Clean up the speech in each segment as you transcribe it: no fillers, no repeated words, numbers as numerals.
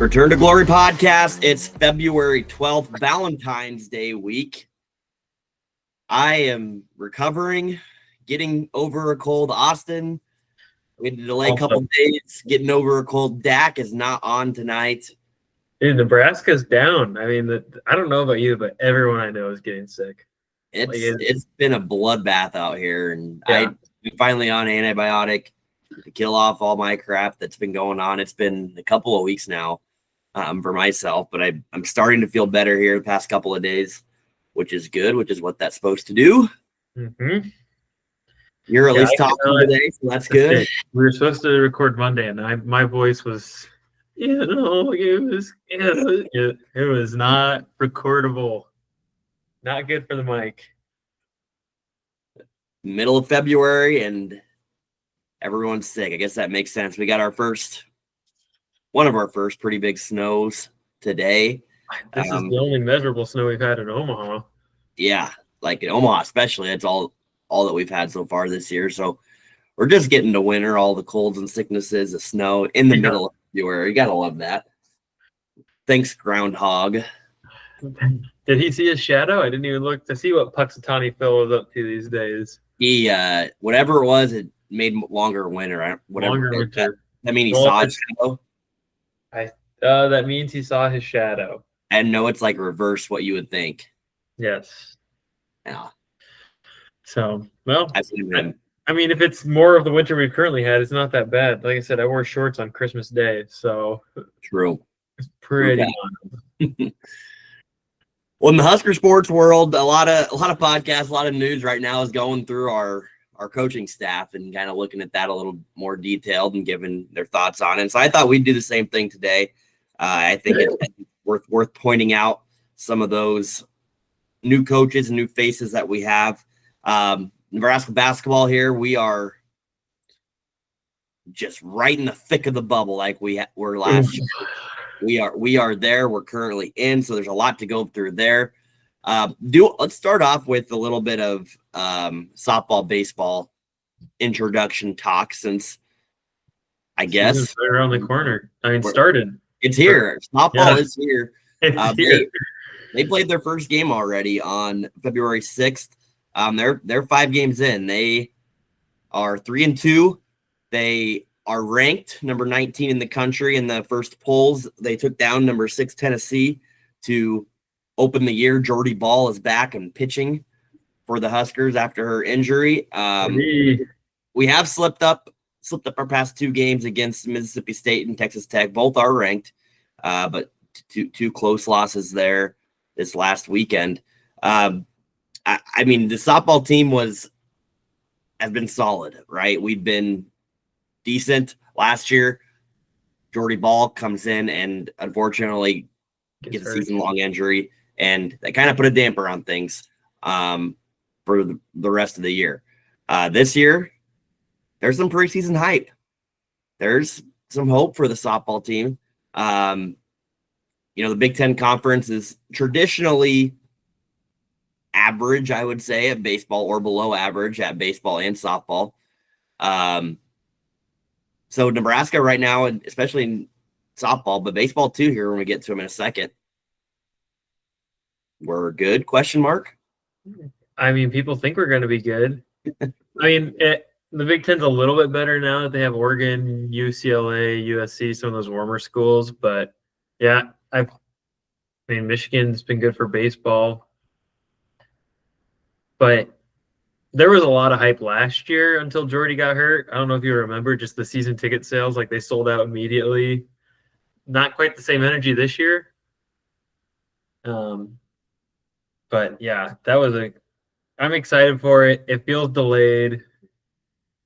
Return to Glory podcast. It's February 12th, Valentine's Day week. I am recovering, getting over a cold. Austin, we had to delay a couple days. Getting over a cold. Dak is not on tonight. Dude, Nebraska's down. I mean, I don't know about you, but everyone I know is getting sick. It's been a bloodbath out here, and yeah. I'm finally on antibiotic to kill off all my crap that's been going on. It's been a couple of weeks now for myself, but I'm starting to feel better here the past couple of days, which is good, which is what that's supposed to do. Mm-hmm. You're at least talking today, so that's good. We were supposed to record Monday, and my voice was, it was not recordable. Not good for the mic. Middle of February, and everyone's sick. I guess that makes sense. We got one of our first pretty big snows today. This is the only measurable snow we've had in Omaha. Yeah, like in Omaha especially. That's all that we've had so far this year. So we're just getting to winter, all the colds and sicknesses, the snow in the middle of February. You got to love that. Thanks, Groundhog. Did he see his shadow? I didn't even look to see what Puxatawny Phil was up to these days. He, whatever it was, it made longer winter. Longer winter. I mean, he saw his shadow. That means he saw his shadow. I know it's like reverse what you would think. Yes. Yeah. So, well, I mean, if it's more of the winter we've currently had, it's not that bad. Like I said, I wore shorts on Christmas Day, so true. It's pretty. Well, in the Husker sports world, a lot of podcasts, a lot of news right now is going through our coaching staff and kind of looking at that a little more detailed and giving their thoughts on it. So I thought we'd do the same thing today. I think it's worth pointing out some of those new coaches and new faces that we have. Nebraska basketball here, we are just right in the thick of the bubble like we were last year. We are there. We're currently in, so there's a lot to go through there. Let's start off with a little bit of softball, baseball introduction talk, since I guess around the corner. I mean, started. It's here. Softball is here. It's here. They played their first game already on February 6th. They're 5 games in. They are 3-2. They are ranked number 19 in the country in the first polls. They took down number 6 Tennessee to open the year. Jordy Ball is back and pitching for the Huskers after her injury. We have slipped up our past 2 games against Mississippi State and Texas Tech. Both are ranked, but two close losses there this last weekend. I mean, the softball team has been solid, right? We've been decent last year. Jordy Ball comes in and unfortunately gets a season-long injury, and that kind of put a damper on things for the rest of the year. This year, there's some preseason hype. There's some hope for the softball team. The Big Ten Conference is traditionally average, I would say, at baseball, or below average at baseball and softball. So Nebraska right now, especially in softball, but baseball too here when we get to them in a second. We're good, question mark? I mean, people think we're going to be good. I mean, the Big Ten's a little bit better now that they have Oregon, UCLA, USC, some of those warmer schools. But, yeah, I mean, Michigan's been good for baseball. But there was a lot of hype last year until Jordy got hurt. I don't know if you remember just the season ticket sales, like they sold out immediately. Not quite the same energy this year. But yeah, I'm excited for it. It feels delayed.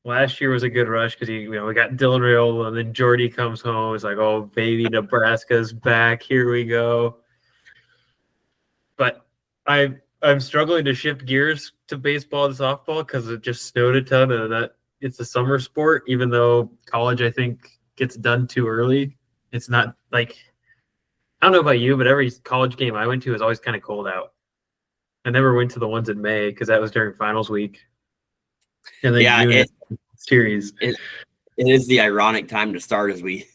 Last year was a good rush because we got Dylan Raiola, and then Jordy comes home. It's like, oh baby, Nebraska's back. Here we go. But I'm struggling to shift gears to baseball and softball because it just snowed a ton, and that it's a summer sport, even though college, I think, gets done too early. It's not like, I don't know about you, but every college game I went to was always kind of cold out. I never went to the ones in May because that was during finals week. And then series. It is the ironic time to start as we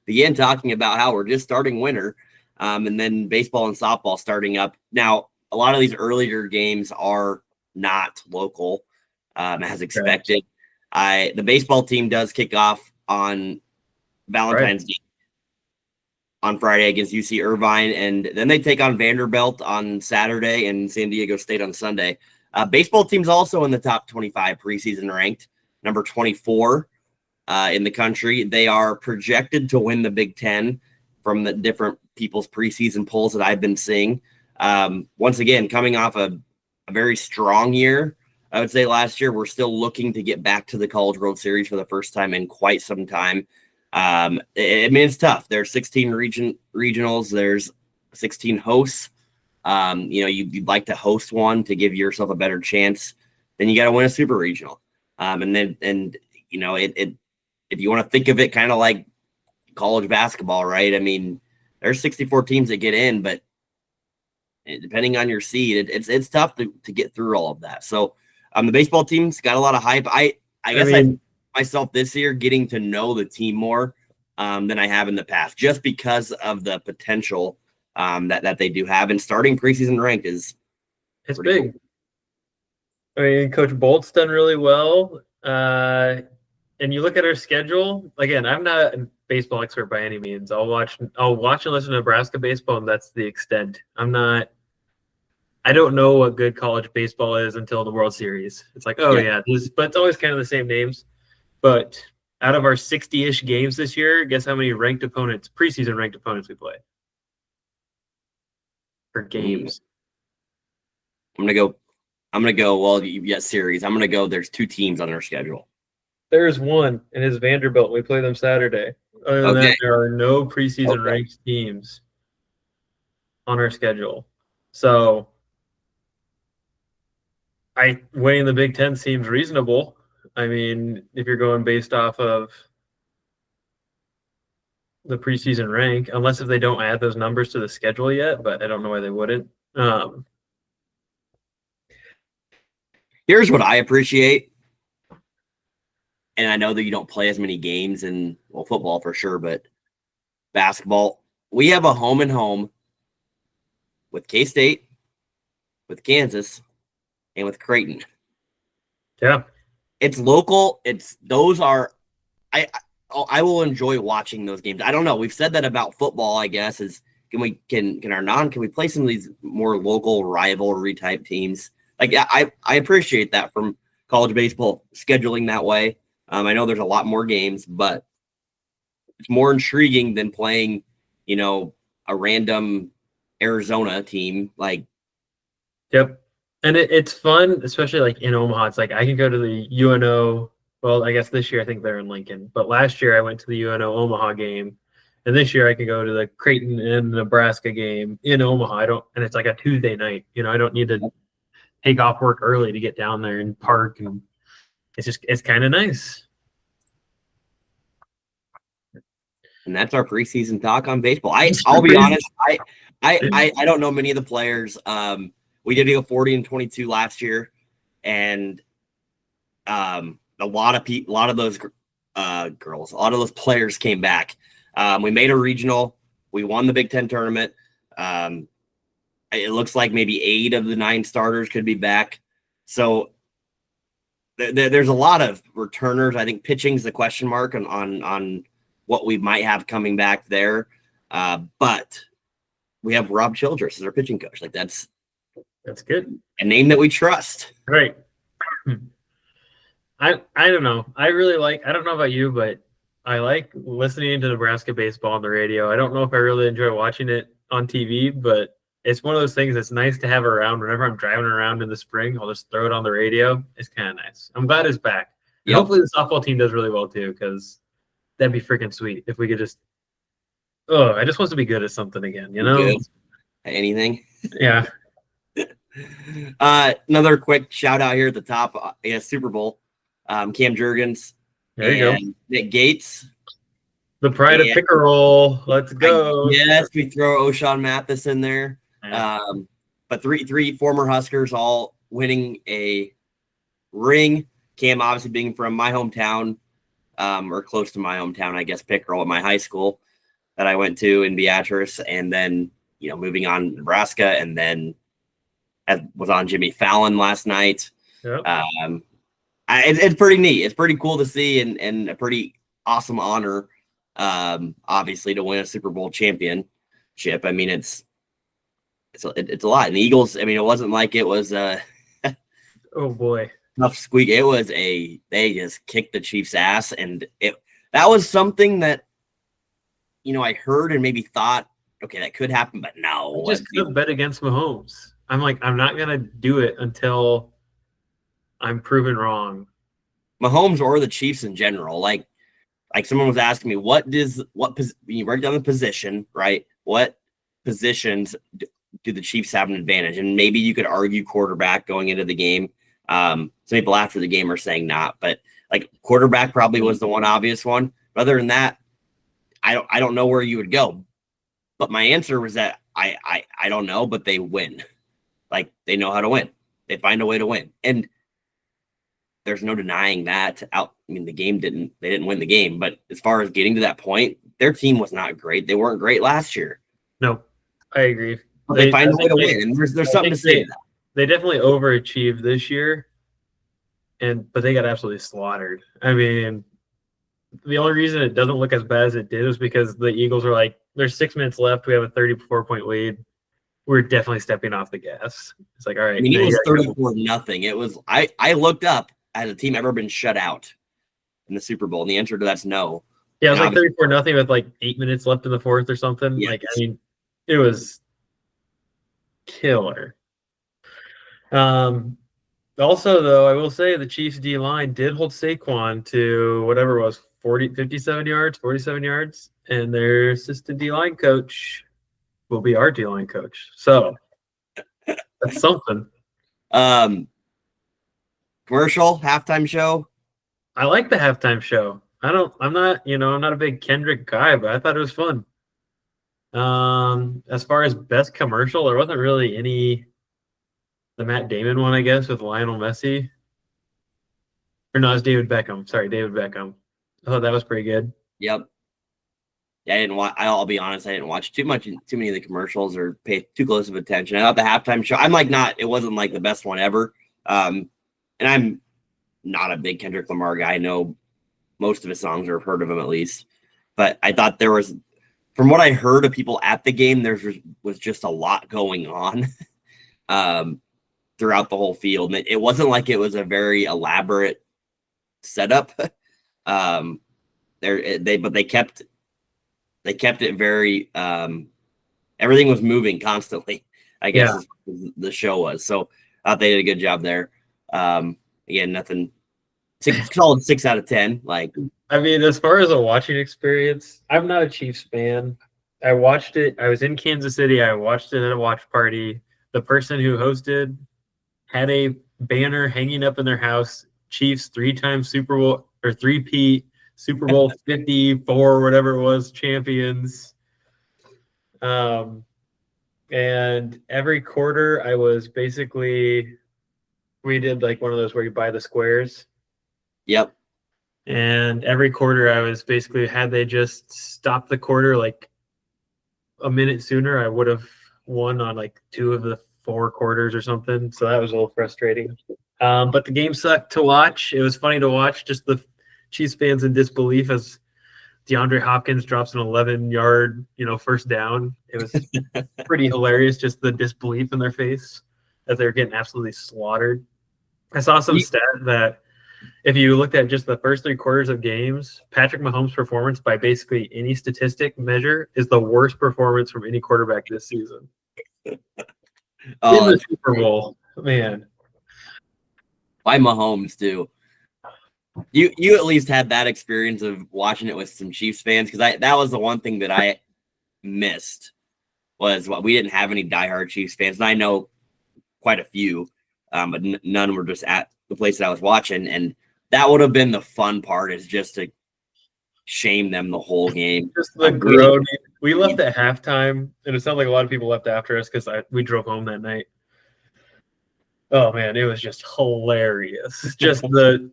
begin talking about how we're just starting winter, and then baseball and softball starting up. Now, a lot of these earlier games are not local, as expected. The baseball team does kick off on Valentine's Day on Friday against UC Irvine, and then they take on Vanderbilt on Saturday and San Diego State on Sunday. Baseball team's also in the top 25 preseason ranked, number 24 in the country. They are projected to win the Big Ten from the different people's preseason polls that I've been seeing. Once again, coming off a very strong year, I would say last year, we're still looking to get back to the College World Series for the first time in quite some time. It's tough. There's 16 regionals. There's 16 hosts. You'd like to host one to give yourself a better chance. Then you got to win a super regional. If you want to think of it kind of like college basketball, right? I mean, there's 64 teams that get in, but depending on your seed, it's tough to get through all of that. So the baseball team's got a lot of hype. I myself this year getting to know the team more than I have in the past, just because of the potential that they do have. And starting preseason ranked it's big. Cool. I mean, Coach Bolt's done really well. And you look at our schedule. Again, I'm not a baseball expert by any means. I'll watch and listen to Nebraska baseball, and that's the extent. I don't know what good college baseball is until the World Series. It's like, but it's always kind of the same names. But out of our 60-ish games this year, guess how many preseason ranked opponents we play? For games. I'm gonna go. Well, you get series. I'm gonna go. There's 2 teams on our schedule. There's one, and it's Vanderbilt. We play them Saturday. Other than that, there are no preseason ranked teams on our schedule. So winning the Big Ten seems reasonable. I mean, if you're going based off of the preseason rank, unless if they don't add those numbers to the schedule yet, but I don't know why they wouldn't. Here's what I appreciate. And I know that you don't play as many games in football for sure, but basketball, we have a home and home with K-State, with Kansas, and with Creighton. Yeah. It's local. I will enjoy watching those games. I don't know. We've said that about football, I guess, can we play some of these more local rivalry type teams? Like, I appreciate that from college baseball scheduling that way. I know there's a lot more games, but it's more intriguing than playing, a random Arizona team. Like, yep. And it's fun, especially like in Omaha. It's like I can go to the UNO. Well, I guess this year I think they're in Lincoln, but last year I went to the UNO Omaha game, and this year I can go to the Creighton and Nebraska game in Omaha. And it's like a Tuesday night. I don't need to take off work early to get down there and park, and it's kind of nice. And that's our preseason talk on baseball. I'll be honest, I don't know many of the players. We did go 40-22 last year, and a lot of those players came back. We made a regional. We won the Big Ten tournament. It looks like maybe 8 of the 9 starters could be back. So there's a lot of returners. I think pitching's the question mark on what we might have coming back there. But we have Rob Childress as our pitching coach. Like that's good. A name that we trust. Right. I don't know. I don't know about you, but I like listening to Nebraska baseball on the radio. I don't know if I really enjoy watching it on TV, but it's one of those things that's nice to have around. Whenever I'm driving around in the spring, I'll just throw it on the radio. It's kind of nice. I'm glad it's back. Yep. Hopefully the softball team does really well too, because that'd be freaking sweet if we could just – I just want to be good at something again, Good. Anything. Yeah. Another quick shout out here at the top. Super Bowl. Cam Jurgens. There you go. Nick Gates. The pride of Pickerel. Let's go. Yes, we throw O'Shawn Mathis in there. Yeah. But three former Huskers all winning a ring. Cam obviously being from my hometown, or close to my hometown, I guess, Pickerel at my high school. that I went to in Beatrice, and then moving on to Nebraska, and then was on Jimmy Fallon last night. Yep. It's pretty neat. It's pretty cool to see, and a pretty awesome honor, obviously, to win a Super Bowl championship. I mean, it's a lot. And the Eagles, I mean, it wasn't like it was a oh boy, tough squeak. It was they just kicked the Chiefs' ass, and that was something that I heard and maybe thought, okay, that could happen, but no. I just couldn't bet against Mahomes. I'm like, I'm not gonna do it until I'm proven wrong. Mahomes or the Chiefs in general, like someone was asking me, you write down the position, right? What positions do the Chiefs have an advantage? And maybe you could argue quarterback going into the game. Some people after the game are saying not, but like quarterback probably was the one obvious one. But other than that, I don't know where you would go. But my answer was that I don't know, but they win. Like they know how to win. They find a way to win. And there's no denying that. I mean, they didn't win the game, but as far as getting to that point, their team was not great. They weren't great last year. No, I agree. But they find a way to win, and there's something to say to that. They definitely overachieved this year, but they got absolutely slaughtered. I mean, the only reason it doesn't look as bad as it did is because the Eagles are like, there's 6 minutes left. We have a 34-point lead. We're definitely stepping off the gas. It's like, all right. I mean, it was 34-0. It was. I looked up, has a team ever been shut out in the Super Bowl? And the answer to that's no. Yeah, it was like 34-0 with like 8 minutes left in the fourth or something. Yes. Like, I mean, it was killer. Also, though, I will say the Chiefs D line did hold Saquon to whatever it was, 47 yards, and their assistant D line coach will be our D line coach. So that's something. Commercial halftime show. I like the halftime show. I'm not a big Kendrick guy, but I thought it was fun. As far as best commercial, there wasn't really any. The Matt Damon one, I guess, with Lionel Messi. Or no, it's David Beckham. Sorry, David Beckham. Oh, that was pretty good. Yep. Yeah, I didn't watch. I'll be honest, I didn't watch too many of the commercials or pay too close of attention. I thought the halftime show. It wasn't like the best one ever. And I'm not a big Kendrick Lamar guy. I know most of his songs, or have heard of him at least. But I thought there was, from what I heard of people at the game, there was just a lot going on. Throughout the whole field. And it wasn't like it was a very elaborate setup. But they kept it very everything was moving constantly, I guess the show was. So I thought they did a good job there. Again, nothing solid 6 out of 10. Like, I mean, as far as a watching experience, I'm not a Chiefs fan. I watched it. I was in Kansas City. I watched it at a watch party. The person who hosted had a banner hanging up in their house, Chiefs 3-time Super Bowl or 3-peat Super Bowl 54, whatever it was, champions. And every quarter I was we did like one of those where you buy the squares. Yep. And every quarter I was basically, had they just stopped the quarter like a minute sooner, I would have won on like 2 of the 4 quarters or something. So that was a little frustrating. But the game sucked to watch. It was funny to watch, just the Chiefs fans in disbelief as DeAndre Hopkins drops an 11-yard, first down. It was pretty hilarious, just the disbelief in their face as they were getting absolutely slaughtered. I saw some stat that if you looked at just the first 3 quarters of games, Patrick Mahomes' performance by basically any statistic measure is the worst performance from any quarterback this season. In the Super Bowl, man. Why Mahomes too? You at least had that experience of watching it with some Chiefs fans, because that was the one thing that I missed was we didn't have any diehard Chiefs fans, and I know quite a few, but none were just at the place that I was watching, and that would have been the fun part, is just to shame them the whole game. Just the groaning. We left at halftime, and it sounded like a lot of people left after us because we drove home that night. Oh, man, it was just hilarious. Just and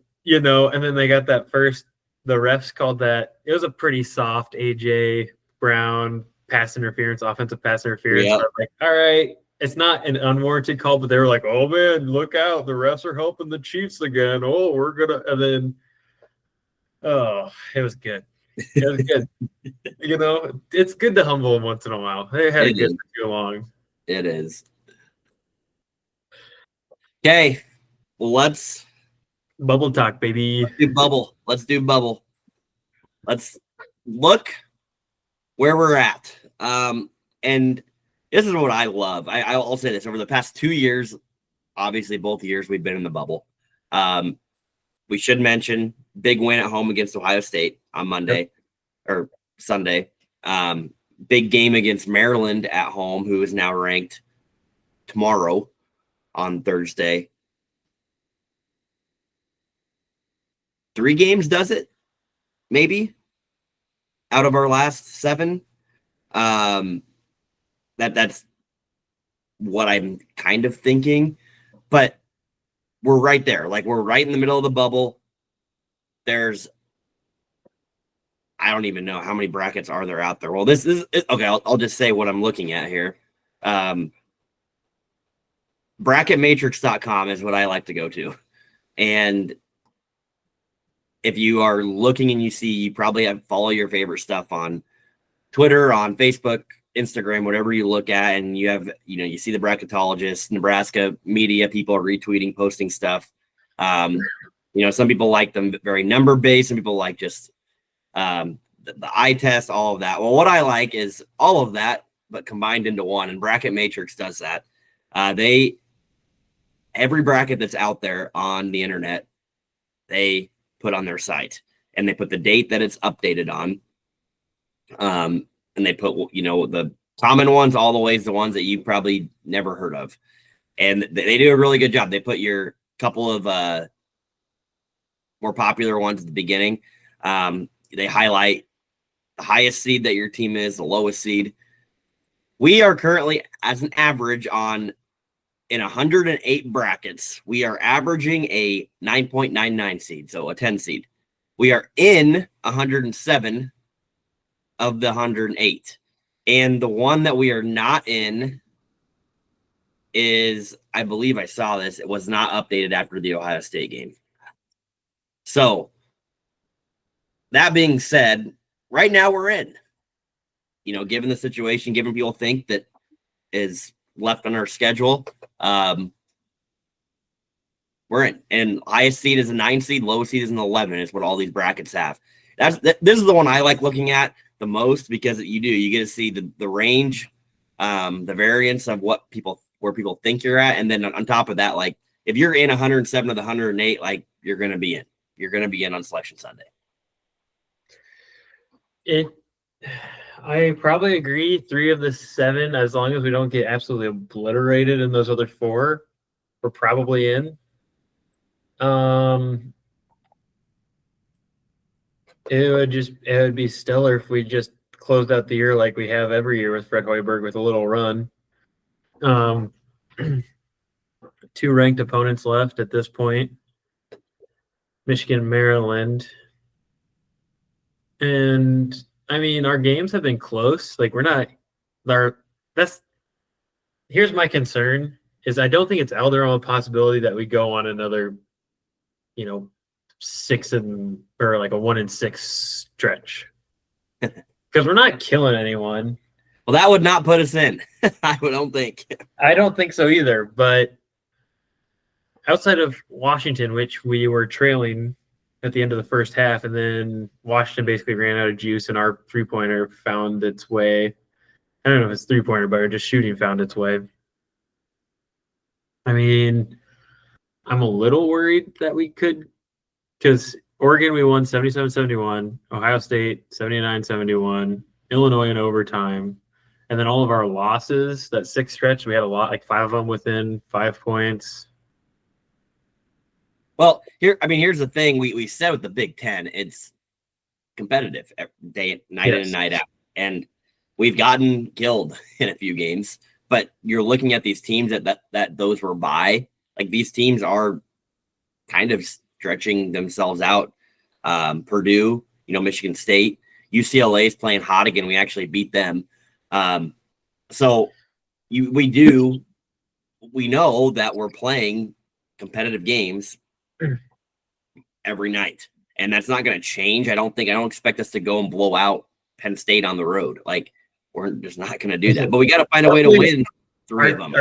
then they got that first, the refs called that. It was a pretty soft AJ Brown pass interference, offensive pass interference. Yep. I'm like, all right, it's not an unwarranted call, but they were like, oh man, look out, the refs are helping the Chiefs again. Oh, we're gonna, and then, oh, it was good. It was good. It's good to humble them once in a while. They had it good for too long. It is. Okay, well, let's bubble talk, baby. Let's do bubble. Let's look where we're at. And this is what I love. I'll say this: over the past 2 years, obviously both years we've been in the bubble. We should mention big win at home against Ohio State on Monday or Sunday. Big game against Maryland at home, who is now ranked tomorrow on Thursday. 3 games does it, maybe, out of our last 7. That's what I'm kind of thinking, but we're right there. Like, we're right in the middle of the bubble. There's, I don't even know how many brackets are there out there. Well, this is okay. I'll just say what I'm looking at here. Bracketmatrix.com is what I like to go to. And if you are looking and you probably follow your favorite stuff on Twitter, on Facebook, Instagram, whatever you look at, and you have, you see the bracketologists, Nebraska media, people are retweeting, posting stuff. Some people like them very number based. Some people like just the eye test, all of that. Well, what I like is all of that, but combined into one. And Bracket Matrix does that. Every bracket that's out there on the internet, they put on their site, and they put the date that it's updated on. And they put, the common ones all the way to the ones that you've probably never heard of. And they do a really good job. They put your couple of more popular ones at the beginning. They highlight the highest seed that your team is, the lowest seed. We are currently, as an average, in 108 brackets, we are averaging a 9.99 seed, so a 10 seed. We are in 107 of the 108. And the one that we are not in is, I believe I saw this, it was not updated after the Ohio State game. So, that being said, right now we're in. Given the situation, given people think that is left on our schedule, we're in. And highest seed is a 9 seed, lowest seed is an 11, is what all these brackets have. This is the one I like looking at the most, because you get to see the range, the variance of where people think you're at. And then on top of that, like, if you're in 107 of the 108, like, you're going to be in. You're going to be in on Selection Sunday. I probably agree. 3 of the 7, as long as we don't get absolutely obliterated in those other 4, we're probably in. It would be stellar if we just closed out the year like we have every year with Fred Hoiberg, with a little run. 2 ranked opponents left at this point: Michigan, Maryland. And I mean, our games have been close. Like, here's my concern, is I don't think it's out there on a possibility that we go on another, 1-6 stretch. Because we're not killing anyone. Well, that would not put us in. I don't think. I don't think so either. But outside of Washington, which we were trailing at the end of the first half, and then Washington basically ran out of juice, and our 3-pointer found its way. I don't know if it's 3-pointer, but just shooting found its way. I mean, I'm a little worried that we could, because Oregon, we won 77-71, Ohio State 79-71, Illinois in overtime, and then all of our losses, that 6 stretch, we had a lot, like 5 of them within 5 points. Well, here's the thing. We said with the Big Ten, it's competitive night in and night out. And we've gotten killed in a few games. But you're looking at these teams that those were by. Like, these teams are kind of stretching themselves out. Purdue, Michigan State. UCLA is playing hot again. We actually beat them. So we know that we're playing competitive games every night, and that's not going to change. I don't expect us to go and blow out Penn State on the road. Like, we're just not going to do that. But we got to find a way to win three of them.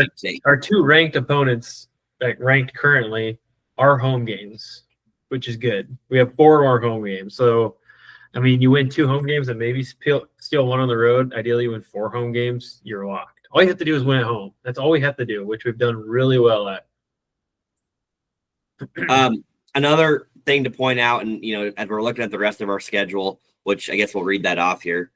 Our two ranked opponents, like ranked currently, are home games, which is good. We have 4 more home games. So, I mean, you win 2 home games and maybe steal 1 on the road. Ideally, you win 4 home games, you're locked. All you have to do is win at home. That's all we have to do, which we've done really well at. Another thing to point out, and as we're looking at the rest of our schedule, which I guess we'll read that off here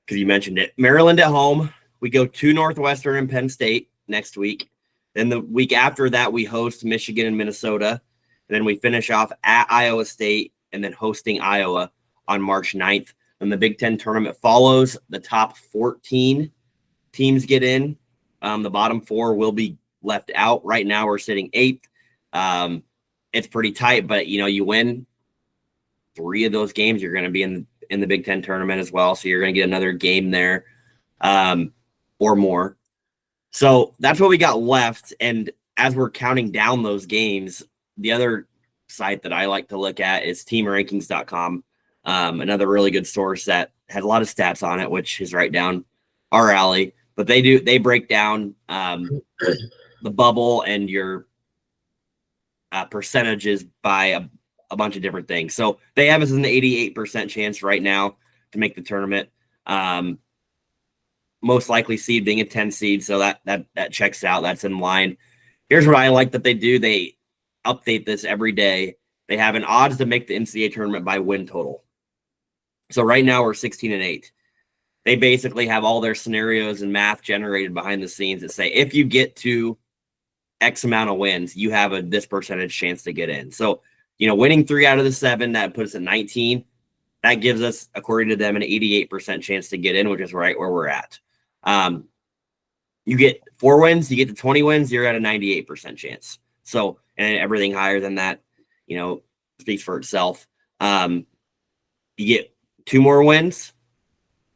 because you mentioned it. Maryland at home. We go to Northwestern and Penn State next week. Then the week after that, we host Michigan and Minnesota. And then we finish off at Iowa State and then hosting Iowa on March 9th. And the Big Ten tournament follows. The top 14 teams get in. The bottom 4 will be left out. Right now, we're sitting 8th. It's pretty tight, but you win 3 of those games, you're going to be in the Big Ten tournament as well. So you're going to get another game there, or more. So that's what we got left. And as we're counting down those games, the other site that I like to look at is teamrankings.com. Another really good source that has a lot of stats on it, which is right down our alley. But they break down the bubble and your percentages by a bunch of different things. So they have us an 88% chance right now to make the tournament. Most likely seed being a 10 seed. So that checks out. That's in line. Here's what I like that they do. They update this every day. They have an odds to make the NCAA tournament by win total. So right now we're 16-8. They basically have all their scenarios and math generated behind the scenes that say, if you get to X amount of wins, you have this percentage chance to get in. So, winning 3 out of the 7, that puts us at 19. That gives us, according to them, an 88% chance to get in, which is right where we're at. You get 4 wins, you get to 20 wins, you're at a 98% chance. So, and everything higher than that, speaks for itself. You get 2 more wins,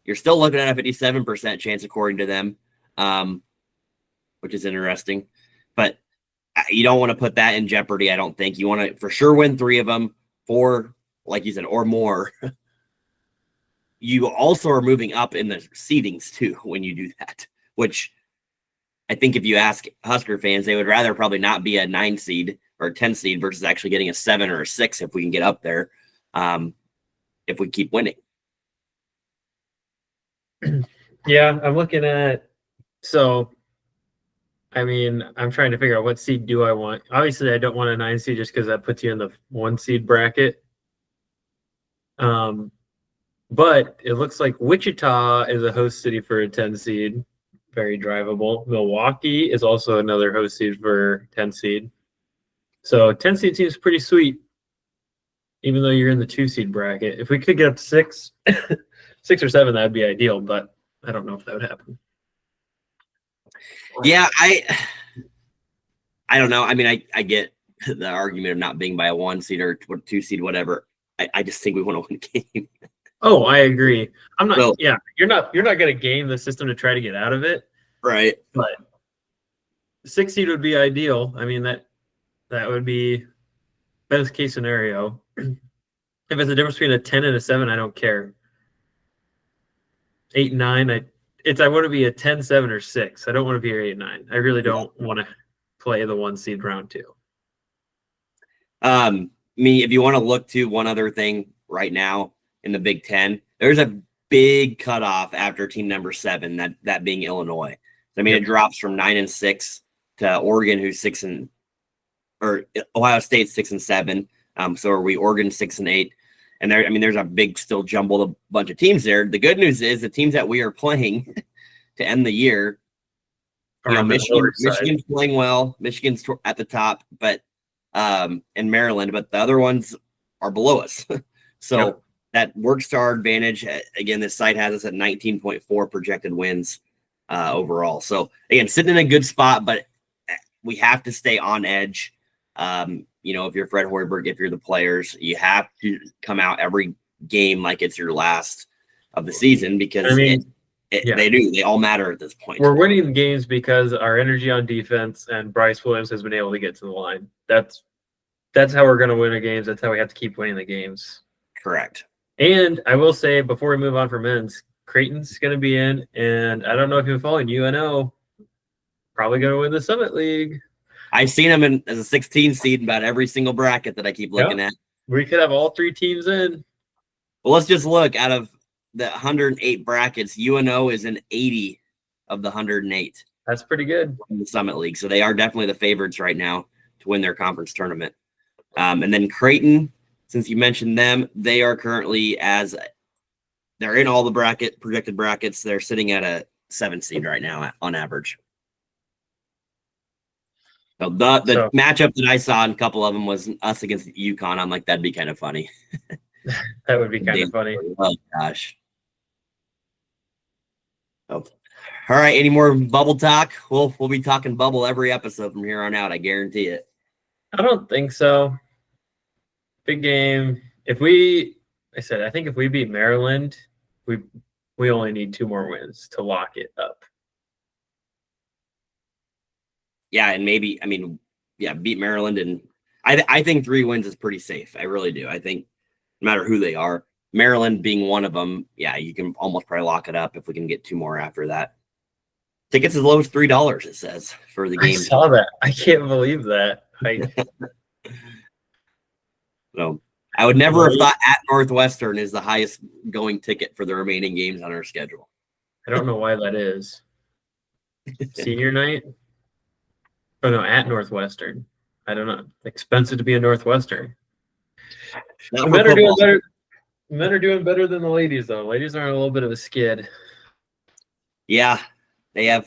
you're still looking at a 57% chance, according to them, which is interesting. But you don't want to put that in jeopardy, I don't think. You want to for sure win 3 of them, 4, like you said, or more. You also are moving up in the seedings, too, when you do that, which I think if you ask Husker fans, they would rather probably not be a 9 seed or a 10 seed versus actually getting a 7 or a 6 if we can get up there, if we keep winning. Yeah, I'm looking at – so – I mean, I'm trying to figure out what seed do I want. Obviously, I don't want a 9 seed just because that puts you in the 1 seed bracket. But it looks like Wichita is a host city for a 10 seed, very drivable. Milwaukee is also another host seed for 10 seed. So 10 seed seems pretty sweet, even though you're in the 2 seed bracket. If we could get up to 6, 6 or 7, that'd be ideal. But I don't know if that would happen. Yeah, I don't know. I mean, I get the argument of not being by a 1 seed or 2 seed, whatever. I just think we want to win a game. Oh, I agree. I'm not. So, yeah, you're not going to game the system to try to get out of it, right? But 6 seed would be ideal. I mean that would be best case scenario. If it's a difference between a 10 and a 7, I don't care. 8 and 9, I want to be a 10, 7, or 6. I don't want to be an 8, 9. I really don't want to play the 1 seed round 2. If you want to look to one other thing right now in the Big Ten, there's a big cutoff after team number 7, that being Illinois. I mean, It drops from 9-6 to Oregon, who's or Ohio State 6-7. So are we Oregon 6-8? And there's a big, still jumbled bunch of teams there. The good news is the teams that we are playing to end the year, Michigan's playing well. Michigan's at the top, but and Maryland, but the other ones are below us. So that works to our advantage. Again, this site has us at 19.4 projected wins overall. So again, sitting in a good spot, but we have to stay on edge. If you're Fred Hoiberg, if you're the players, you have to come out every game like it's your last of the season because I mean, they do. They all matter at this point. We're winning games because our energy on defense and Bryce Williams has been able to get to the line. That's how we're going to win the games. That's how we have to keep winning the games. Correct. And I will say, before we move on for men's, Creighton's going to be in, and I don't know if you're following UNO, probably going to win the Summit League. I've seen them as a 16 seed in about every single bracket that I keep looking at. We could have all 3 teams in. Well, let's just look. Out of the 108 brackets, UNO is in 80 of the 108. That's pretty good. In the Summit League. So they are definitely the favorites right now to win their conference tournament. And then Creighton, since you mentioned them, they are currently they're in all the projected brackets. They're sitting at a 7 seed right now on average. So the matchup that I saw in a couple of them was us against UConn. I'm like, that'd be kind of funny. That would be kind of funny. Oh, gosh. Oh. All right. Any more bubble talk? We'll be talking bubble every episode from here on out. I guarantee it. I don't think so. Big game. I think if we beat Maryland, we only need 2 more wins to lock it up. Yeah, and maybe, beat Maryland, and I think 3 wins is pretty safe. I really do. I think no matter who they are, Maryland being one of them, yeah, you can almost probably lock it up if we can get 2 more after that. Tickets as low as $3, it says, for the game. I saw that. I can't believe that. So I would never have thought at Northwestern is the highest going ticket for the remaining games on our schedule. I don't know why that is. Senior night? Oh, no, at Northwestern. I don't know. Expensive to be a Northwestern. The men are doing better than the ladies, though. Ladies are on a little bit of a skid. Yeah, they have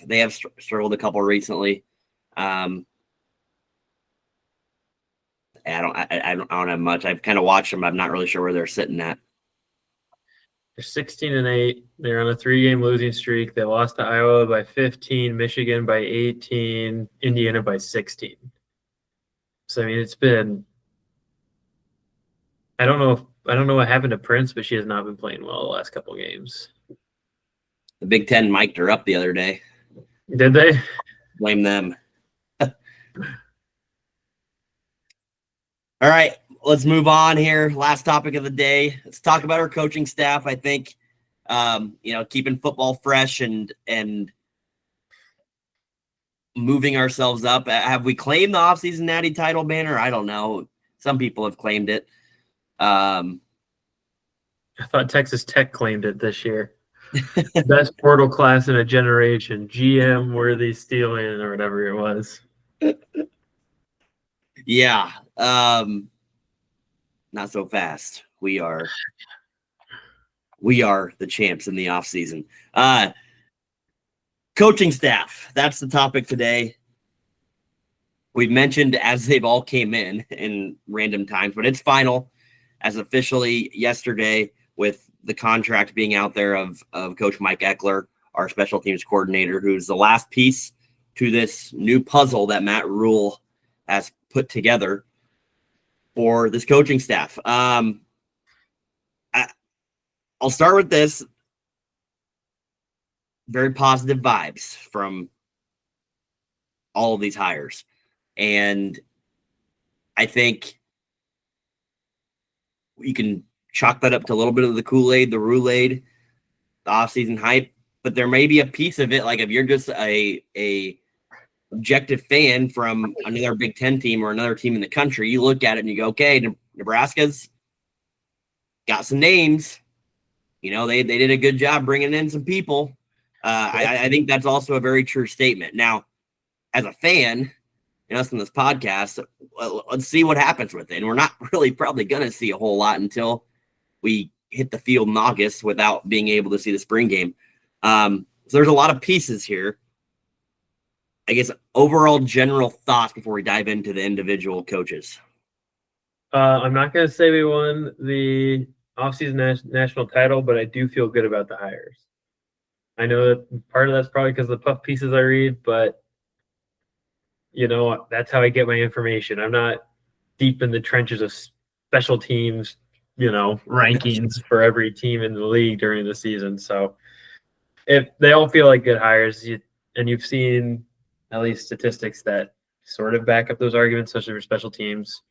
struggled a couple recently. I don't have much. I've kind of watched them. I'm not really sure where they're sitting at. They're 16-8. They're on a 3-game losing streak. They lost to Iowa by 15, Michigan by 18, Indiana by 16. So I mean, it's been. I don't know what happened to Prince, but she has not been playing well the last couple of games. The Big Ten mic'd her up the other day. Did they? Blame them. All right, let's move on here. Last topic of the day. Let's talk about our coaching staff. I think, keeping football fresh and moving ourselves up. Have we claimed the offseason natty title banner? I don't know. Some people have claimed it. I thought Texas Tech claimed it this year. Best portal class in a generation. GM worthy stealing or whatever it was. Yeah. Not so fast. We are the champs in the offseason. Coaching staff. That's the topic today. We've mentioned as they've all came in random times, but it's final as officially yesterday with the contract being out there of Coach Mike Eckler, our special teams coordinator, who's the last piece to this new puzzle that Matt Rule has put together for this coaching staff. I'll start with this. Very positive vibes from all of these hires. And I think you can chalk that up to a little bit of the Kool-Aid, the Roulade, the offseason hype, but there may be a piece of it. Like if you're just a objective fan from another Big Ten team or another team in the country, you look at it and you go, okay, Nebraska's got some names. They did a good job bringing in some people. I think that's also a very true statement. Now, as a fan, us in this podcast, let's see what happens with it. And we're not really probably going to see a whole lot until we hit the field in August without being able to see the spring game. So there's a lot of pieces here. I guess overall general thoughts before we dive into the individual coaches. I'm not going to say we won the offseason national title, but I do feel good about the hires. I know that part of that's probably because of the puff pieces I read, but that's how I get my information. I'm not deep in the trenches of special teams rankings for every team in the league during the season. So if they all feel like good hires, and you've seen at least statistics that sort of back up those arguments, especially for special teams.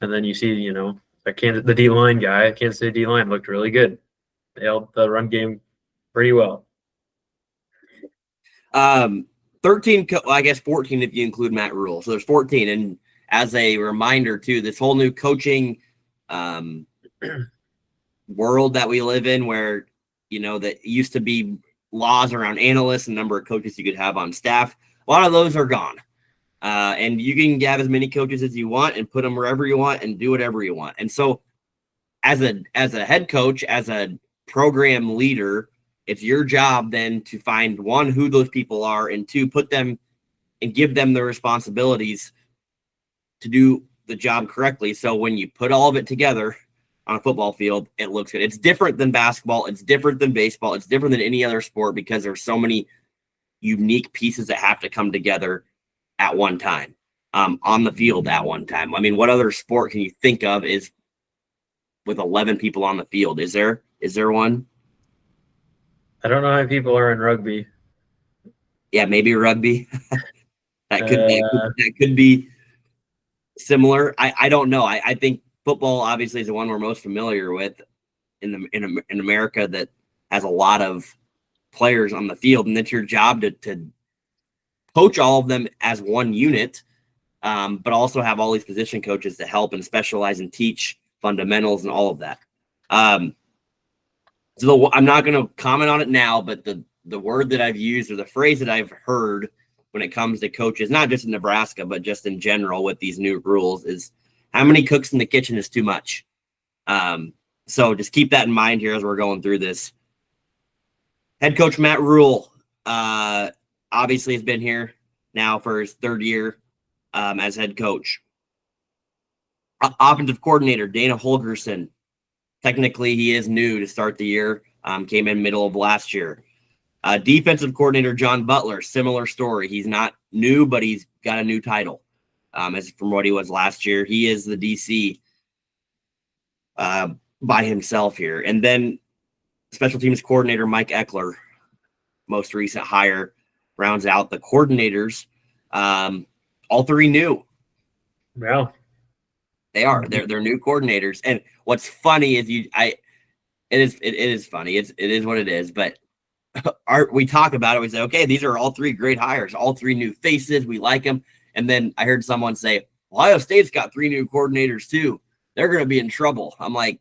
And then you see, the D line guy, Kansas City D line looked really good. They held the run game pretty well. 13, I guess 14 if you include Matt Rule. So there's 14. And as a reminder, too, this whole new coaching world that we live in where, that used to be laws around analysts and number of coaches you could have on staff. A lot of those are gone. And you can have as many coaches as you want and put them wherever you want and do whatever you want. And so as a head coach, as a program leader, it's your job then to find, one, who those people are, and two, put them and give them the responsibilities to do the job correctly. So when you put all of it together on a football field, it looks good. It's different than basketball. It's different than baseball. It's different than any other sport because there's so many unique pieces that have to come together at one time, on the field at one time. I mean, what other sport can you think of is with 11 people on the field? Is there one? I don't know how people are in rugby. Yeah, maybe rugby. that could be similar. I don't know. I think football obviously is the one we're most familiar with in America that has a lot of players on the field, and it's your job to coach all of them as one unit, but also have all these position coaches to help and specialize and teach fundamentals and all of that. So I'm not going to comment on it now, but the word that I've used or the phrase that I've heard when it comes to coaches, not just in Nebraska, but just in general with these new rules, is how many cooks in the kitchen is too much. So just keep that in mind here as we're going through this. Head coach Matt Rule obviously has been here now for his third year as head coach. Offensive coordinator Dana Holgerson. Technically, he is new to start the year. Came in middle of last year. Defensive coordinator John Butler, similar story. He's not new, but he's got a new title as from what he was last year. He is the DC by himself here. And then special teams coordinator Mike Eckler, most recent hire, rounds out the coordinators. All three new. Well, they are. They're new coordinators. And what's funny is it is funny. It is what it is. But we talk about it. We say, okay, these are all three great hires, all three new faces. We like them. And then I heard someone say, Ohio State's got three new coordinators too. They're going to be in trouble. I'm like,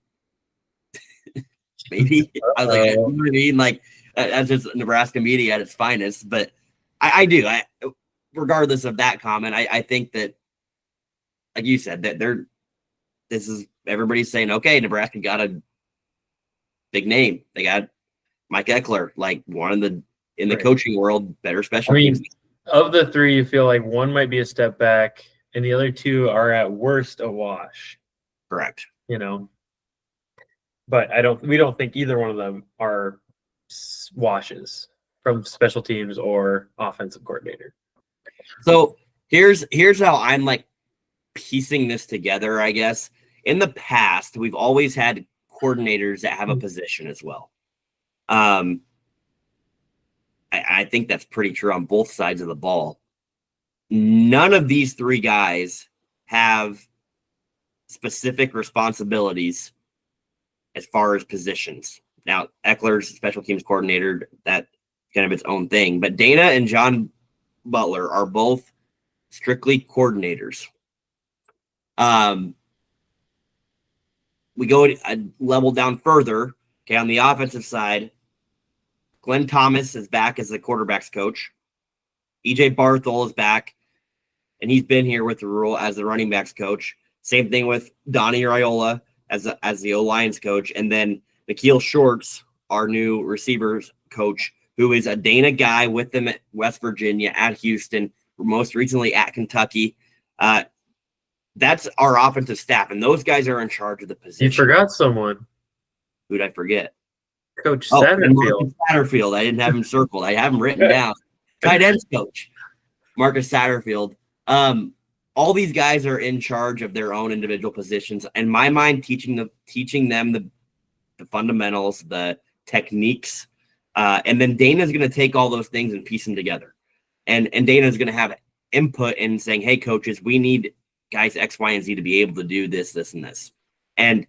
maybe. I was like, you know what I mean? Like, that's just Nebraska media at its finest. But I do. Regardless of that comment, I think that, like you said, that everybody's saying, okay, Nebraska got a big name. They got Mike Eckler, like one of the in the coaching world, better special teams. Of the three, you feel like one might be a step back, and the other two are at worst a wash. Correct. But we don't think either one of them are washes from special teams or offensive coordinator. So here's how I'm like piecing this together, I guess. In the past, we've always had coordinators that have a position as well. I think that's pretty true on both sides of the ball. None of these three guys have specific responsibilities as far as positions. Now, Eckler's special teams coordinator, that's kind of its own thing. But Dana and John Butler are both strictly coordinators. We go a level down further. Okay, on the offensive side, Glenn Thomas is back as the quarterback's coach. EJ Barthol is back, and he's been here with the Rule as the running backs coach. Same thing with Donnie Raiola as the O-Lions coach. And then Nikhil Shorts, our new receivers coach, who is a Dana guy with them at West Virginia, at Houston, most recently at Kentucky. That's our offensive staff, and those guys are in charge of the position. You forgot someone. Who'd I forget? Coach Satterfield. Satterfield. I didn't have him circled. I have him written down. Tight ends coach, Marcus Satterfield. all these guys are in charge of their own individual positions. In my mind, teaching them the fundamentals, the techniques, and then Dana's going to take all those things and piece them together. And Dana's going to have input in saying, hey, coaches, we need guys X, Y, and Z to be able to do this, this, and this. And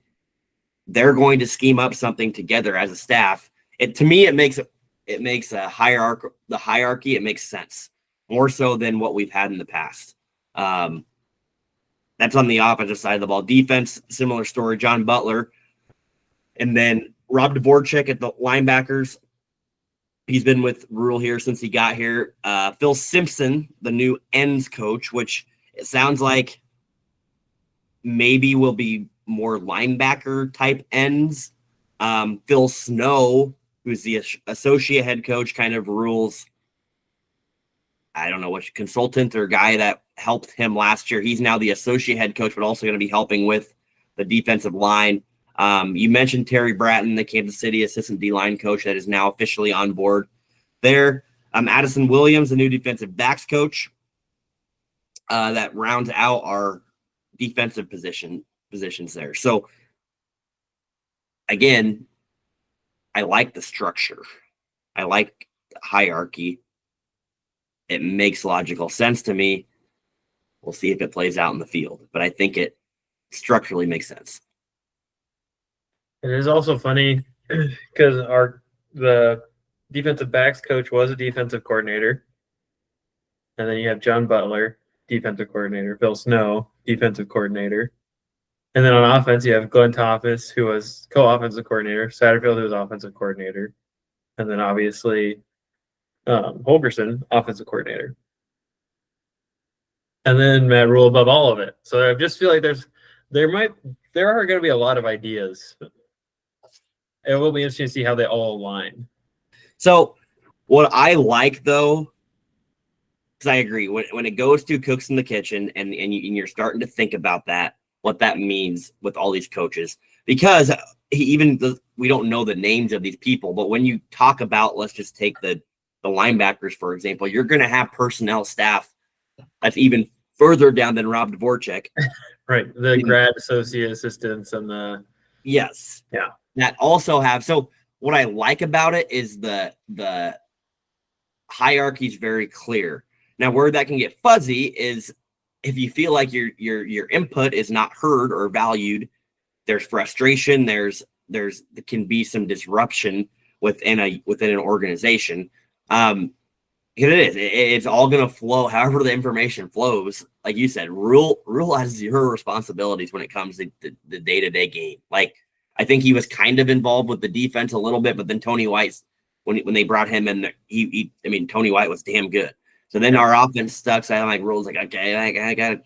they're going to scheme up something together as a staff. To me, it makes a hierarchy. It makes sense more so than what we've had in the past. That's on the offensive side of the ball. Defense, similar story. John Butler, and then Rob Dvorak at the linebackers. He's been with Rule here since he got here. Phil Simpson, the new ends coach, which it sounds like maybe will be more linebacker type ends. Phil Snow, who's the associate head coach, kind of Rule's, I don't know which consultant or guy that helped him last year. He's now the associate head coach, but also going to be helping with the defensive line. You mentioned Terry Bratton, the Kansas City assistant D-line coach that is now officially on board there. Addison Williams, the new defensive backs coach, that rounds out our defensive positions there. So again, I like the structure. I like the hierarchy. It makes logical sense to me. We'll see if it plays out in the field, but I think it structurally makes sense. It is also funny because the defensive backs coach was a defensive coordinator, and then you have John Butler, defensive coordinator, Phil Snow, defensive coordinator, and then on offense you have Glenn Thomas, who was co-offensive coordinator, Satterfield, who was offensive coordinator, and then obviously Holgerson, offensive coordinator, and then Matt Rule above all of it. So I just feel like there are going to be a lot of ideas. It will be interesting to see how they all align. So what I like, though, because I agree, when it goes to cooks in the kitchen and you're starting to think about that, what that means with all these coaches, because we don't know the names of these people, but when you talk about, let's just take the linebackers, for example, you're going to have personnel staff that's even further down than Rob Dvorak. Right. The grad associate assistants and the... Yes. Yeah. That also have... So what I like about it is the hierarchy is very clear. Now, where that can get fuzzy is if you feel like your input is not heard or valued, there's frustration, there can be some disruption within an organization. It's all going to flow however the information flows. Like you said, Rule has zero responsibilities when it comes to the day-to-day game. Like, I think he was kind of involved with the defense a little bit, but then Tony White, when they brought him in, Tony White was damn good. So then our offense stuck. So I'm like, Rule's like, okay, I got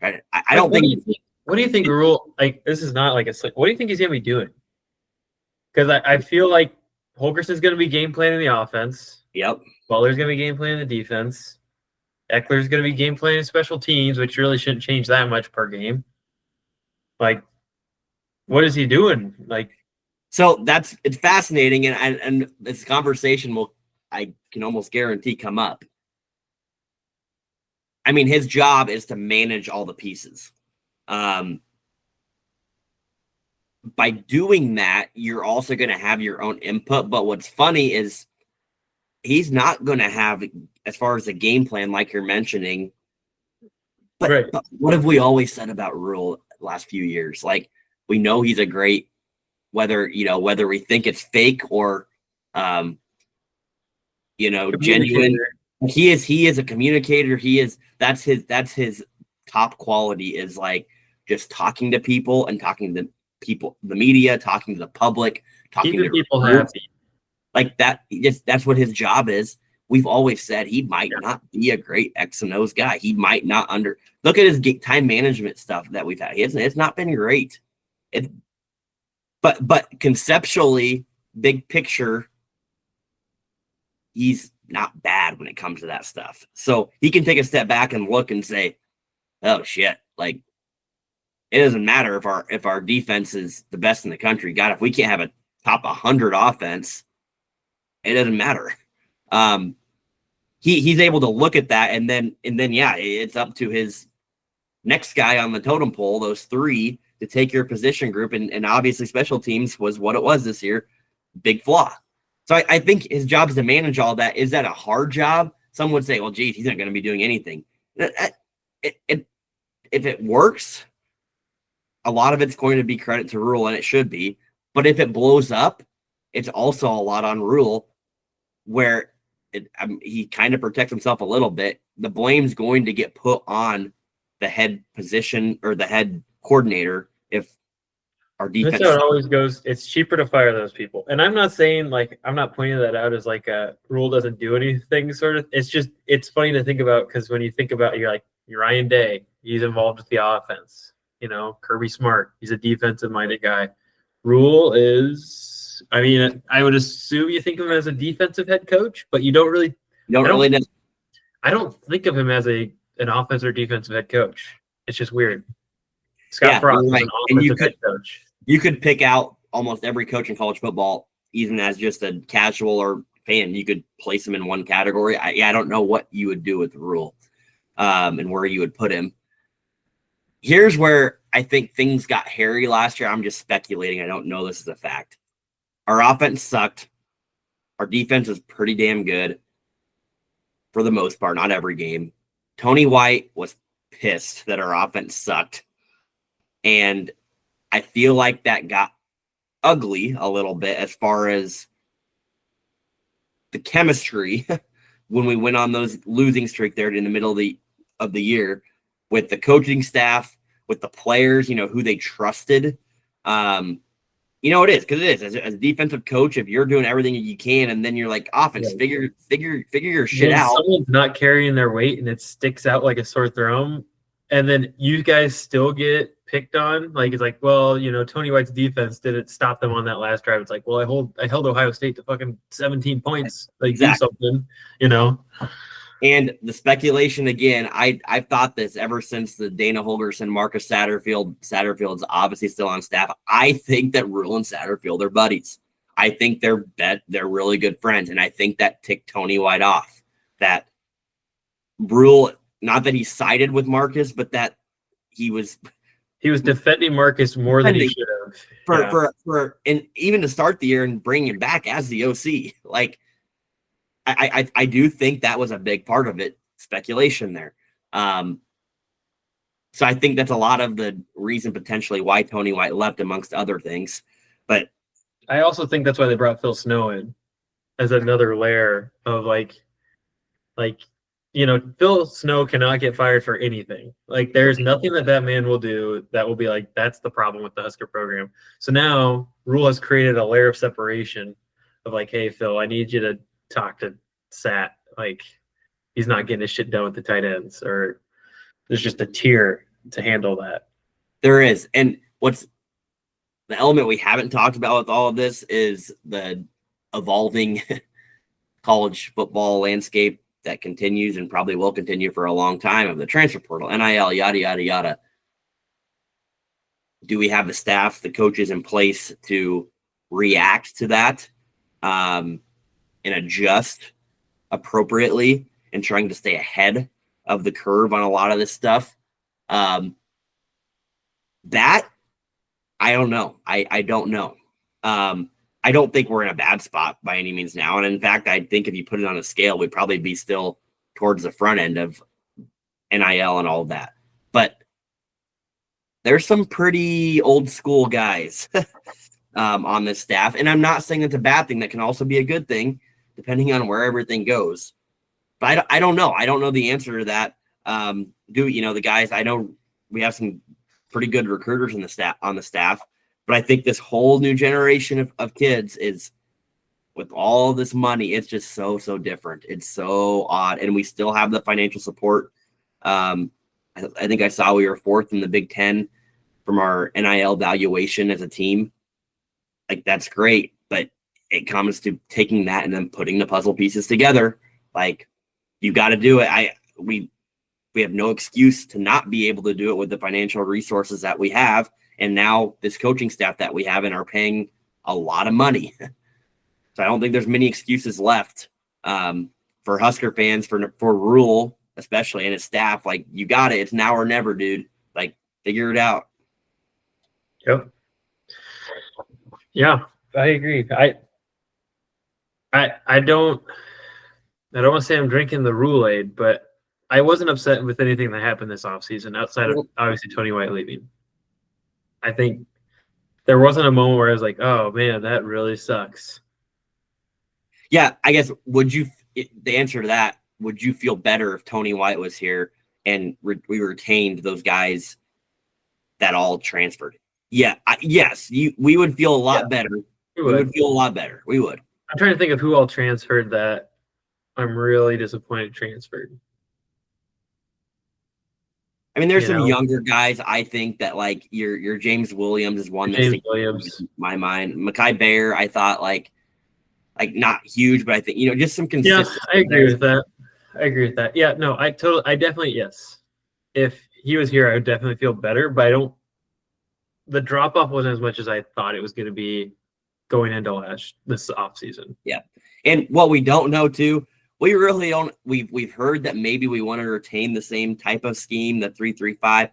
it. I don't think. What do you think, Rule? Like, this is not like what do you think he's going to be doing? Because I feel like Holgerson's going to be game planning the offense. Yep. Butler's going to be game planning the defense. Eckler's going to be game planning special teams, which really shouldn't change that much per game. Like, what is he doing? Like, so it's fascinating, and this conversation I can almost guarantee come up. I mean, his job is to manage all the pieces. By doing that, you're also going to have your own input. But what's funny is he's not going to have, as far as the game plan, like you're mentioning. But, right. But what have we always said about Rule the last few years? Like, we know he's a great, whether we think it's fake or, genuine. He is a communicator. That's his top quality, is like just talking to people and talking to people, the media, talking to the public, talking to people happy. Like that. That's what his job is. We've always said he might not be a great X and O's guy. He might not look at his time management stuff that we've had. It's not been great. But conceptually, big picture, he's not bad when it comes to that stuff. So he can take a step back and look and say, oh shit, like it doesn't matter if our defense is the best in the country. God, if we can't have a top 100 offense, it doesn't matter. He's able to look at that and then yeah, it's up to his next guy on the totem pole, those three, to take your position group. And obviously special teams was what it was this year. Big flaw. So I think his job is to manage all that. Is that a hard job? Some would say, well, geez, he's not going to be doing anything. If it works, a lot of it's going to be credit to Rule, and it should be. But if it blows up, it's also a lot on Rule, where he kind of protects himself a little bit. The blame's going to get put on the head position or the head coordinator if our defense. That's how it always goes. It's cheaper to fire those people. And I'm not saying, like, I'm not pointing that out as like a Rule doesn't do anything sort of. It's just, it's funny to think about, because when you think about, you're like, Ryan Day, he's involved with the offense. You know, Kirby Smart, he's a defensive minded guy. Rule is, I mean, I would assume you think of him as a defensive head coach, but you don't really. I don't think of him as an offensive or defensive head coach. It's just weird. Scott Frost is an offensive head coach. You could pick out almost every coach in college football, even as just a casual or fan. You could place him in one category. I don't know what you would do with the Rule and where you would put him. Here's where I think things got hairy last year. I'm just speculating. I don't know this is a fact. Our offense sucked. Our defense is pretty damn good for the most part, not every game. Tony White was pissed that our offense sucked. And I feel like that got ugly a little bit as far as the chemistry when we went on those losing streak there in the middle of the year with the coaching staff, with the players, you know, who they trusted. You know, it is, because it is. As a defensive coach, if you're doing everything you can and then you're like, offense, figure your shit out. Someone's not carrying their weight and it sticks out like a sore thumb, and then you guys still get picked on. Like, it's like, well, you know, Tony White's defense didn't stop them on that last drive. It's like, well, I held Ohio State to fucking 17 points. Like, exactly. Do something, you know. And the speculation again, I've thought this ever since the Dana Holgorsen, Marcus Satterfield. Satterfield's obviously still on staff. I think that Rule and Satterfield are buddies. I think they're really good friends, and I think that ticked Tony White off. That Rule, not that he sided with Marcus, but that he was defending Marcus more than he should have. For and even to start the year and bring him back as the OC, like. I do think that was a big part of it, speculation there. So I think that's a lot of the reason potentially why Tony White left, amongst other things. But I also think that's why they brought Phil Snow in as another layer of like, you know, Phil Snow cannot get fired for anything. Like, there's nothing that man will do that will be like, that's the problem with the Husker program. So now Rule has created a layer of separation of like, hey, Phil, I need you to talk to Sat, like, he's not getting his shit done with the tight ends, or there's just a tier to handle that. There is. And what's the element we haven't talked about with all of this is the evolving college football landscape that continues and probably will continue for a long time, of the transfer portal, NIL, yada, yada, yada. Do we have the staff, the coaches in place to react to that and adjust appropriately and trying to stay ahead of the curve on a lot of this stuff? That I don't know. I don't know. I don't think we're in a bad spot by any means now. And in fact, I think if you put it on a scale, we'd probably be still towards the front end of NIL and all of that. But there's some pretty old school guys on this staff. And I'm not saying it's a bad thing. That can also be a good thing, depending on where everything goes. But I don't know. I don't know the answer to that. The guys, I know we have some pretty good recruiters on the staff, but I think this whole new generation of kids is, with all this money, it's just so different. It's so odd. And we still have the financial support. I think I saw we were 4th in the Big Ten from our NIL valuation as a team. Like, that's great, but it comes to taking that and then putting the puzzle pieces together. Like, you got to do it. We have no excuse to not be able to do it with the financial resources that we have, and now this coaching staff that we have and are paying a lot of money. So I don't think there's many excuses left for Husker fans, for Rule especially, and his staff. Like, you got it. It's now or never, dude. Like, figure it out. Yep. Yeah, I agree. I don't want to say I'm drinking the Kool-Aid, but I wasn't upset with anything that happened this offseason outside of obviously Tony White leaving. I think there wasn't a moment where I was like, oh man, that really sucks. Yeah, I guess the answer to that, would you feel better if Tony White was here and we retained those guys that all transferred? Yeah, yes, we would feel a lot better. We would feel a lot better. We would. I'm trying to think of who all transferred that I'm really disappointed transferred. I mean, there's some younger guys. I think that like your James Williams is one that's in my mind. Mekhi Bear, I thought like not huge, but I think just some consistency. Yeah, I agree with that. Yeah, no, I definitely yes. If he was here, I would definitely feel better. But the drop off wasn't as much as I thought it was going to be going into this offseason. Yeah, and what we don't know too. We really don't. We've heard that maybe we want to retain the same type of scheme, the 3-3-5.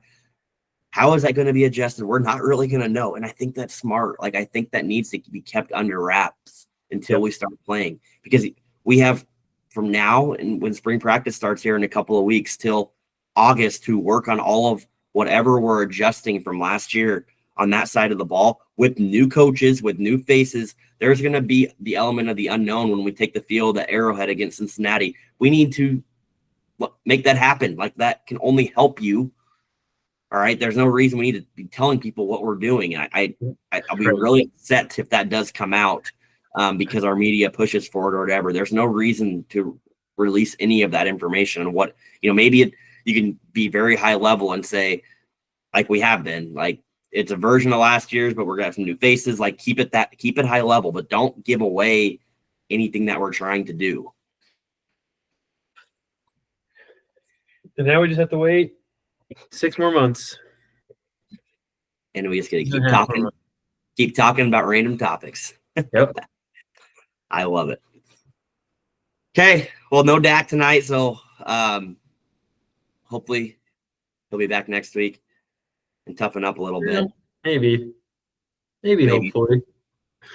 How is that going to be adjusted? We're not really going to know, and I think that's smart. Like I think that needs to be kept under wraps until we start playing, because we have from now and when spring practice starts here in a couple of weeks till August to work on all of whatever we're adjusting from last year on that side of the ball with new coaches, with new faces. There's going to be the element of the unknown when we take the field at Arrowhead against Cincinnati. We need to make that happen. Like that can only help you. All right. There's no reason we need to be telling people what we're doing. I'll be really upset if that does come out because our media pushes for it or whatever. There's no reason to release any of that information. And what, maybe you can be very high level and say, like we have been, like, it's a version of last year's, but we're gonna have some new faces. Like keep it high level, but don't give away anything that we're trying to do. And now we just have to wait 6 more months. And we just gotta keep talking about random topics. Yep. I love it. Okay. Well, no Dak tonight, so hopefully he'll be back next week and toughen up a little bit. Maybe. Hopefully.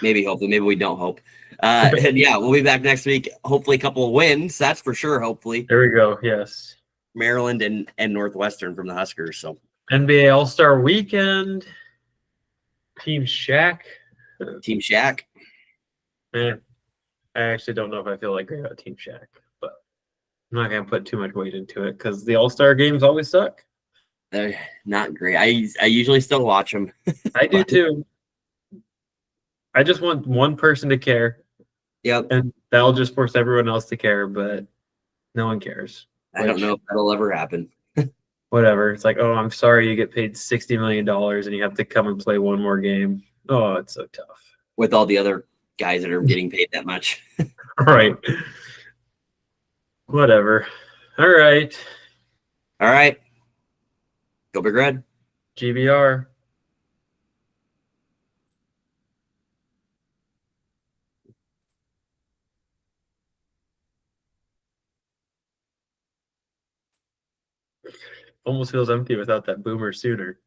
Maybe we don't hope. And yeah, we'll be back next week. Hopefully a couple of wins. That's for sure. Hopefully. There we go. Yes. Maryland and Northwestern from the Huskers. So NBA All-Star Weekend. Team Shaq. Man, I actually don't know if I feel like great about Team Shaq, but I'm not gonna put too much weight into it because the All-Star games always suck. They're not great. I usually still watch them. I do too. I just want one person to care. Yep. And that'll just force everyone else to care, but no one cares. I don't know if that'll ever happen. Whatever. It's like, oh, I'm sorry you get paid $60 million and you have to come and play one more game. Oh, it's so tough. With all the other guys that are getting paid that much. Right. Whatever. All right. Go Big Red. GBR. Almost feels empty without that Boomer Sooner,